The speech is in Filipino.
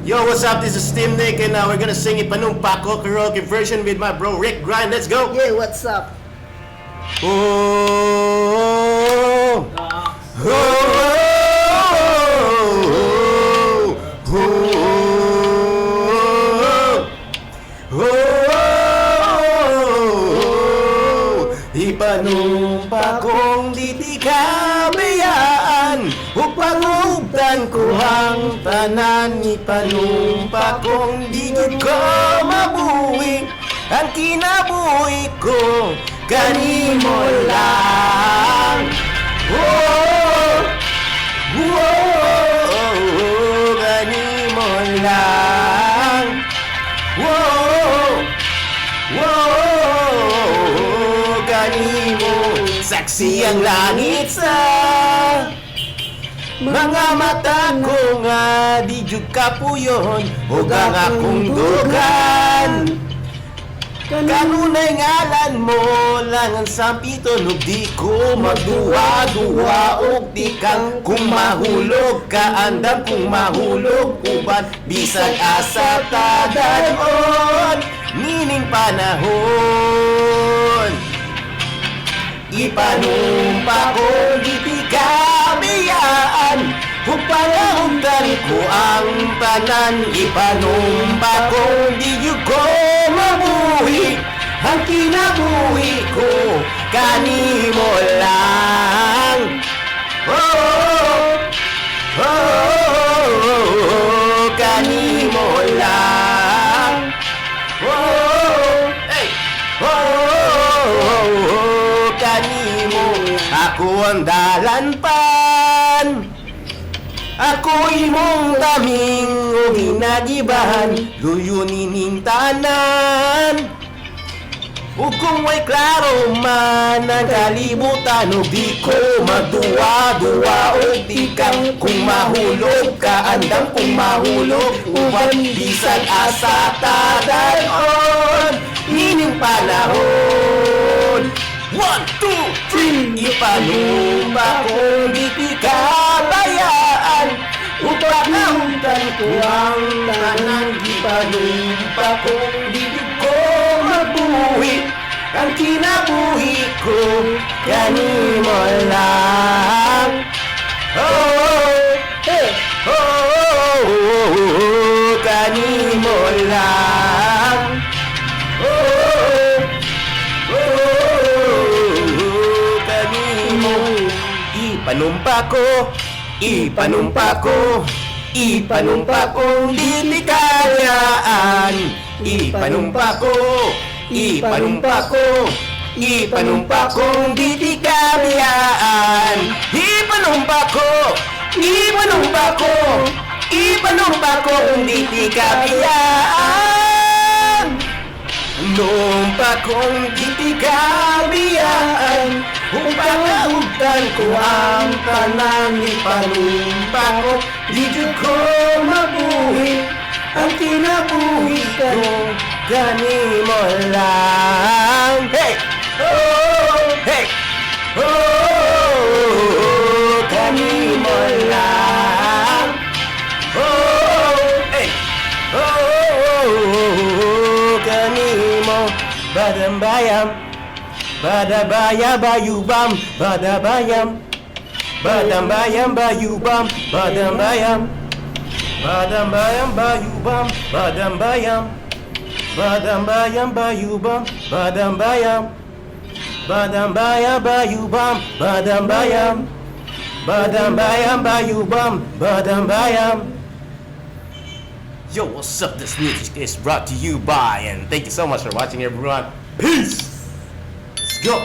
Yo, what's up? This is Steam Nick, and we're gonna sing Ipanumpa Ko karaoke version with my bro Rick Grind. Let's go! Yeah, what's up? Oh, oh, Ipanumpa kong di kabayaan upang ugdan ko ang tanan. Ipanumpa kong di ko mabuhi ang kinabuhi ko kanimo lang. Oh, oh, kanimo lang. Oh, kanimo. Saksi ang langit sa mga mata ko nga di jud kapuyon ug ang akong dugan. Kanunay ngalan mo lang ang sampiton ug di ko magduwa-duwa ug di kang kung mahulog ka andam kung mahulog uban bisag asa tadanon nining panahon. Ipanumpa ko di kabiyaan upang ugdan ko ang tanan. Ipanumpa ko di ko mabuhi ang kinabuhi ko kanimo lang. Oh, kanimo lang. Hey, kanimo. Ako ang dalanpan, ako imong taming o ginagibahan, luyunining tanan. Ug kung may klaro man ang kalibutan, ug di ko magduwa-duwa ug di kang kung mahulog ka andam kung mahulog uban bisag asa tadanon nining panahon. 1, 2, 3 Ipanumpa kong di kabayaan upang ugdan ko ang tanan. Ipanumpa kong di ko mabuhi ang kinabuhi ko kanimo lang. Oh, hey, kanimo lang. Ipanumpa ko, ipanumpa ko, ipanumpa kong di kayaan. Ipanumpa ko, ipanumpa ko, ipanumpa kong di kabiyaan. Ipanumpa ko, ipanumpa ko, ipanumpa kong di kabiyaan. Numpa kong di kabiyaan upang ugdan ko ang tanan. Ipanumpa ko di ko mabuhi ang kinabuhi ko kanimo lang. Hey! Oh! Hey! Oh! Kanimo lang. Oh! Hey! Oh! Kanimo. Badambayam, badabaya bayubam, badabayam, badambayam bayubam, badambayam, badambayam bayubam, badambayam, badambayam bayubam, badambayam, badambaya bayubam, badambayam, badambayam bayubam, badambayam. Yo, what's up? This music is brought to you by, and thank you so much for watching, everyone. Peace! Let's go!